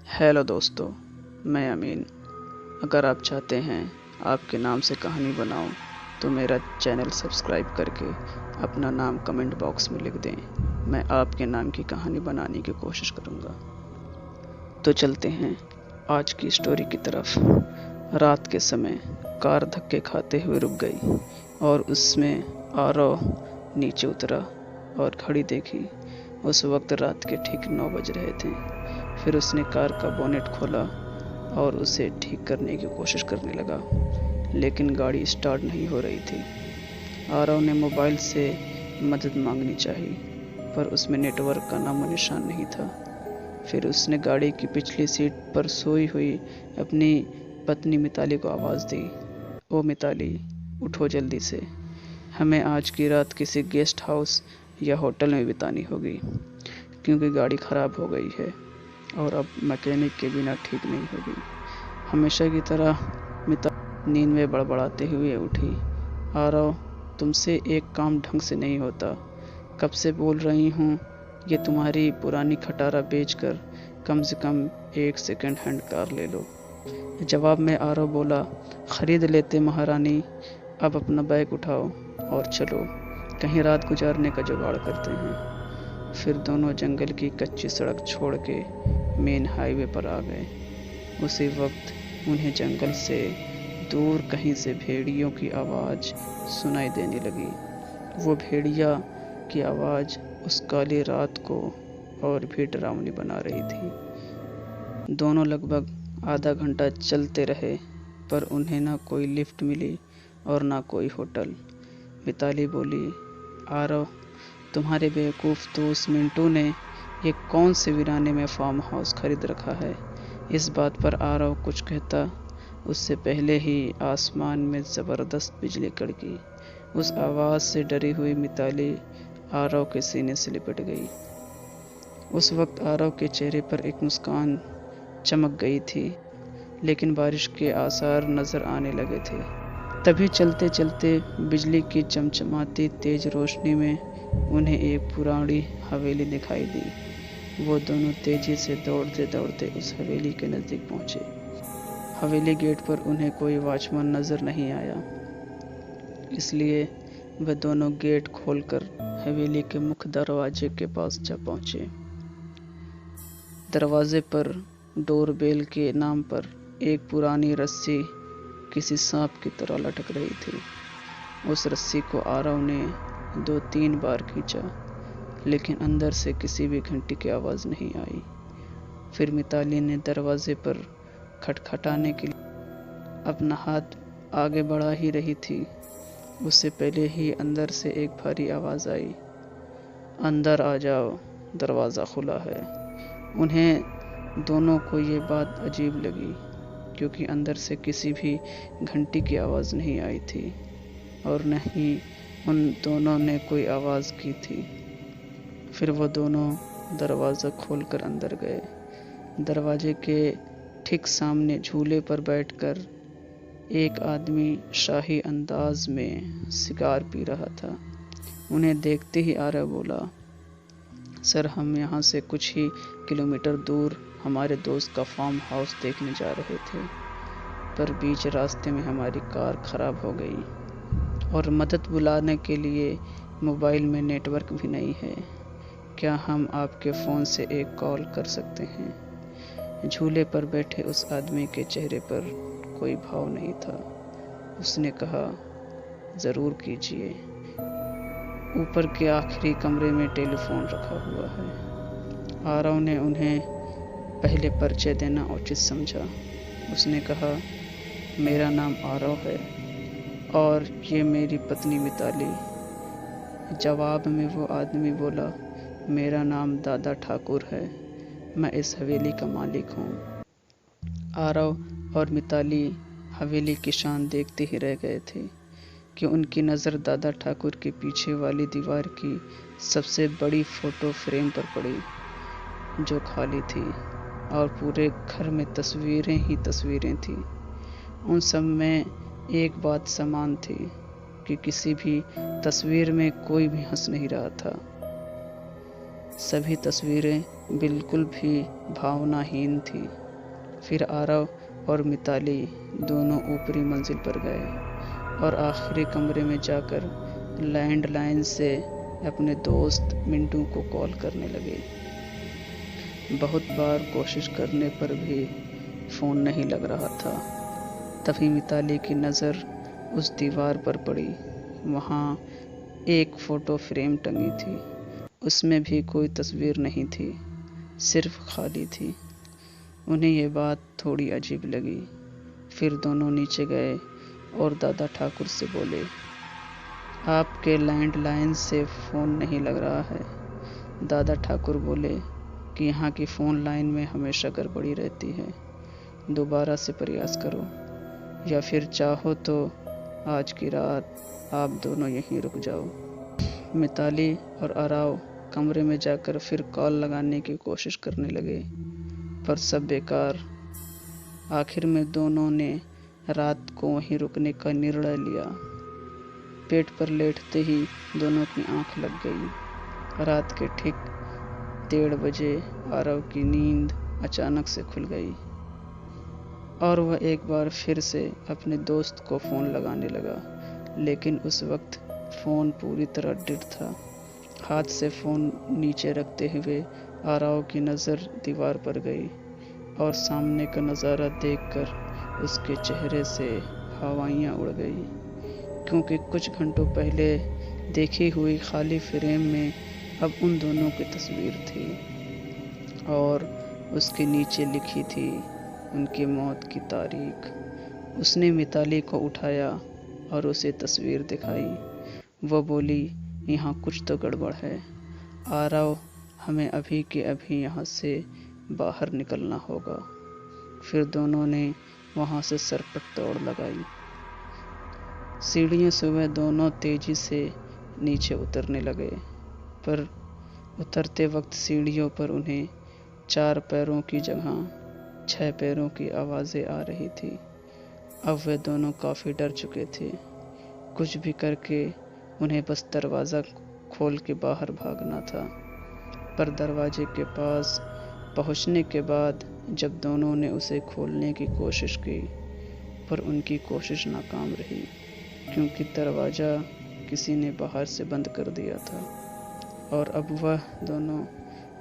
Hello दोस्तों, मैं अमीन। अगर आप चाहते हैं आपके नाम से कहानी बनाऊं, तो मेरा चैनल सब्सक्राइब करके अपना नाम कमेंट बॉक्स में लिख दें। मैं आपके नाम की कहानी बनाने की कोशिश करूंगा। तो चलते हैं आज की स्टोरी की तरफ। रात के समय कार धक्के खाते हुए रुक गई और उसमें आरव नीचे उतरा और घड़ी देखी। उस वक्त रात के ठीक 9 बज रहे थे। फिर उसने कार का बोनेट खोला और उसे ठीक करने की कोशिश करने लगा, लेकिन गाड़ी स्टार्ट नहीं हो रही थी। आरव ने मोबाइल से मदद मांगनी चाही, पर उसमें नेटवर्क का नामो निशान नहीं था। फिर उसने गाड़ी की पिछली सीट पर सोई हुई अपनी पत्नी मिताली को आवाज़ दी। ओ मिताली, उठो जल्दी से। हमें आज की रात किसी गेस्ट हाउस या होटल में बितानी होगी, क्योंकि गाड़ी ख़राब हो गई है और अब मैकेनिक के बिना ठीक नहीं होगी। हमेशा की तरह मिता नींद में बड़बड़ाते हुए उठी। आरव, तुमसे एक काम ढंग से नहीं होता। कब से बोल रही हूँ ये तुम्हारी पुरानी खटारा बेचकर कम से कम एक सेकंड हैंड कार ले लो। जवाब में आरव बोला, खरीद लेते महारानी। अब अपना बैग उठाओ और चलो, कहीं रात गुजारने का जुगाड़ करते हैं। फिर दोनों जंगल की कच्ची सड़क छोड़ के मेन हाईवे पर आ गए। उसी वक्त उन्हें जंगल से दूर कहीं से भेड़ियों की आवाज़ सुनाई देने लगी। वो भेड़िया की आवाज़ उस काली रात को और भी डरावनी बना रही थी। दोनों लगभग आधा घंटा चलते रहे, पर उन्हें ना कोई लिफ्ट मिली और ना कोई होटल। मिताली बोली, आरव, तुम्हारे बेवकूफ़ दोस्त मिंटू ने ये कौन से वीराने में फार्म हाउस खरीद रखा है। इस बात पर आरव कुछ कहता, उससे पहले ही आसमान में ज़बरदस्त बिजली कड़की। उस आवाज़ से डरी हुई मिताली आरव के सीने से लिपट गई। उस वक्त आरव के चेहरे पर एक मुस्कान चमक गई थी, लेकिन बारिश के आसार नज़र आने लगे थे। तभी चलते चलते बिजली की चमचमाती तेज रोशनी में उन्हें एक पुरानी हवेली दिखाई दी। वो दोनों तेजी से दौड़ते दौड़ते उस हवेली के नज़दीक पहुँचे। हवेली गेट पर उन्हें कोई वॉचमैन नज़र नहीं आया, इसलिए वे दोनों गेट खोलकर हवेली के मुख्य दरवाजे के पास जा पहुँचे। दरवाजे पर डोरबेल के नाम पर एक पुरानी रस्सी किसी सांप की तरह लटक रही थी। उस रस्सी को आरव ने 2-3 बार खींचा, लेकिन अंदर से किसी भी घंटी की आवाज़ नहीं आई। फिर मिताली ने दरवाजे पर खटखटाने के लिए अपना हाथ आगे बढ़ा ही रही थी, उससे पहले ही अंदर से एक भारी आवाज़ आई, अंदर आ जाओ, दरवाज़ा खुला है। उन्हें दोनों को ये बात अजीब लगी, क्योंकि अंदर से किसी भी घंटी की आवाज़ नहीं आई थी और न ही उन दोनों ने कोई आवाज़ की थी। फिर वो दोनों दरवाज़ा खोलकर अंदर गए। दरवाजे के ठीक सामने झूले पर बैठकर एक आदमी शाही अंदाज में सिगार पी रहा था। उन्हें देखते ही आरव बोला, सर, हम यहाँ से कुछ ही किलोमीटर दूर हमारे दोस्त का फार्म हाउस देखने जा रहे थे, पर बीच रास्ते में हमारी कार खराब हो गई और मदद बुलाने के लिए मोबाइल में नेटवर्क भी नहीं है। क्या हम आपके फ़ोन से एक कॉल कर सकते हैं? झूले पर बैठे उस आदमी के चेहरे पर कोई भाव नहीं था। उसने कहा, ज़रूर कीजिए। ऊपर के आखिरी कमरे में टेलीफोन रखा हुआ है। आरव ने उन्हें पहले परिचय देना उचित समझा। उसने कहा, मेरा नाम आरव है और ये मेरी पत्नी मिताली। जवाब में वो आदमी बोला, मेरा नाम दादा ठाकुर है, मैं इस हवेली का मालिक हूँ। आरव और मिताली हवेली की शान देखते ही रह गए थे कि उनकी नज़र दादा ठाकुर के पीछे वाली दीवार की सबसे बड़ी फ़ोटो फ्रेम पर पड़ी, जो खाली थी और पूरे घर में तस्वीरें ही तस्वीरें थीं। उन सब में एक बात समान थी कि किसी भी तस्वीर में कोई भी हंस नहीं रहा था। सभी तस्वीरें बिल्कुल भी भावनाहीन थी। फिर आरव और मिताली दोनों ऊपरी मंजिल पर गए और आखिरी कमरे में जाकर लैंडलाइन से अपने दोस्त मिंटू को कॉल करने लगे। बहुत बार कोशिश करने पर भी फ़ोन नहीं लग रहा था। तभी मिताली की नज़र उस दीवार पर पड़ी। वहाँ एक फ़ोटो फ्रेम टंगी थी। उसमें भी कोई तस्वीर नहीं थी, सिर्फ खाली थी। उन्हें ये बात थोड़ी अजीब लगी। फिर दोनों नीचे गए और दादा ठाकुर से बोले, आपके लैंडलाइन से फ़ोन नहीं लग रहा है। दादा ठाकुर बोले कि यहाँ की फ़ोन लाइन में हमेशा गड़बड़ी रहती है, दोबारा से प्रयास करो, या फिर चाहो तो आज की रात आप दोनों यहीं रुक जाओ। मिताली और आरव कमरे में जाकर फिर कॉल लगाने की कोशिश करने लगे, पर सब बेकार। आखिर में दोनों ने रात को वहीं रुकने का निर्णय लिया। पेट पर लेटते ही दोनों की आंख लग गई। रात के ठीक 1:30 बजे आरव की नींद अचानक से खुल गई और वह एक बार फिर से अपने दोस्त को फ़ोन लगाने लगा, लेकिन उस वक्त फ़ोन पूरी तरह डेड था। हाथ से फ़ोन नीचे रखते हुए आरव की नज़र दीवार पर गई और सामने का नज़ारा देखकर उसके चेहरे से हवाइयाँ उड़ गई, क्योंकि कुछ घंटों पहले देखी हुई खाली फ्रेम में अब उन दोनों की तस्वीर थी और उसके नीचे लिखी थी उनकी मौत की तारीख। उसने मिताली को उठाया और उसे तस्वीर दिखाई। वो बोली, यहाँ कुछ तो गड़बड़ है आरव, हमें अभी के अभी यहाँ से बाहर निकलना होगा। फिर दोनों ने वहाँ से सरपट दौड़ लगाई। सीढ़ियों से वह दोनों तेजी से नीचे उतरने लगे, पर उतरते वक्त सीढ़ियों पर उन्हें 4 पैरों की जगह 6 पैरों की आवाज़ें आ रही थी। अब वे दोनों काफ़ी डर चुके थे। कुछ भी करके उन्हें बस दरवाज़ा खोल के बाहर भागना था। पर दरवाजे के पास पहुंचने के बाद जब दोनों ने उसे खोलने की कोशिश की, पर उनकी कोशिश नाकाम रही, क्योंकि दरवाज़ा किसी ने बाहर से बंद कर दिया था और अब वह दोनों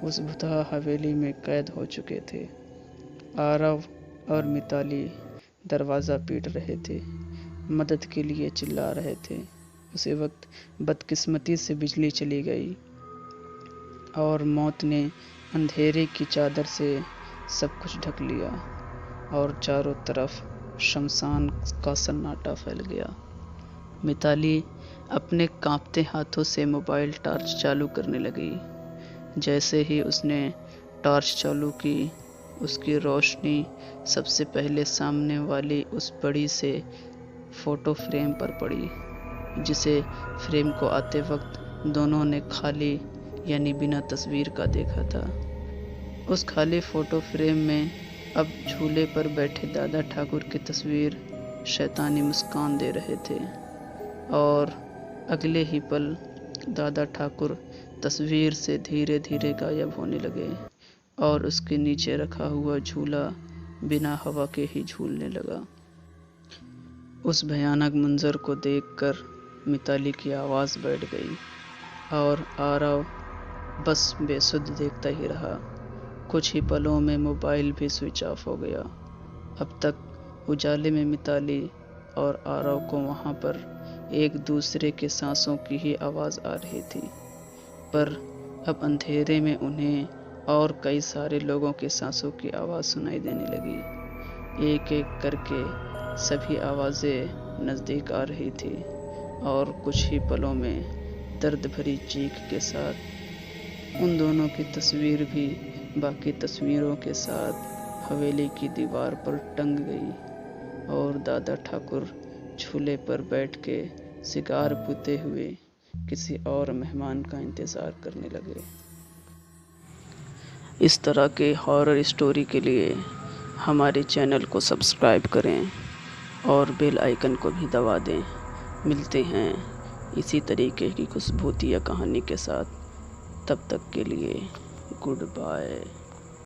उस भुतहा हवेली में कैद हो चुके थे। आरव और मिताली दरवाज़ा पीट रहे थे, मदद के लिए चिल्ला रहे थे। उसी वक्त बदकिस्मती से बिजली चली गई और मौत ने अंधेरे की चादर से सब कुछ ढक लिया और चारों तरफ शमशान का सन्नाटा फैल गया। मिताली अपने कांपते हाथों से मोबाइल टॉर्च चालू करने लगी। जैसे ही उसने टॉर्च चालू की, उसकी रोशनी सबसे पहले सामने वाली उस बड़ी से फ़ोटो फ्रेम पर पड़ी, जिसे फ्रेम को आते वक्त दोनों ने खाली यानी बिना तस्वीर का देखा था। उस खाली फ़ोटो फ्रेम में अब झूले पर बैठे दादा ठाकुर की तस्वीर शैतानी मुस्कान दे रहे थे और अगले ही पल दादा ठाकुर तस्वीर से धीरे धीरे गायब होने लगे और उसके नीचे रखा हुआ झूला बिना हवा के ही झूलने लगा। उस भयानक मंजर को देखकर मिताली की आवाज़ बैठ गई और आरव बस बेसुध देखता ही रहा। कुछ ही पलों में मोबाइल भी स्विच ऑफ हो गया। अब तक उजाले में मिताली और आरव को वहाँ पर एक दूसरे के सांसों की ही आवाज़ आ रही थी, पर अब अंधेरे में उन्हें और कई सारे लोगों के सांसों की आवाज़ सुनाई देने लगी। एक एक करके सभी आवाज़ें नज़दीक आ रही थी और कुछ ही पलों में दर्द भरी चीख के साथ उन दोनों की तस्वीर भी बाकी तस्वीरों के साथ हवेली की दीवार पर टंग गई और दादा ठाकुर झूले पर बैठ के सिगार पीते हुए किसी और मेहमान का इंतज़ार करने लगे। इस तरह के हॉरर स्टोरी के लिए हमारे चैनल को सब्सक्राइब करें और बेल आइकन को भी दबा दें। मिलते हैं इसी तरीके की कुछ भूतिया कहानी के साथ। तब तक के लिए गुड बाय।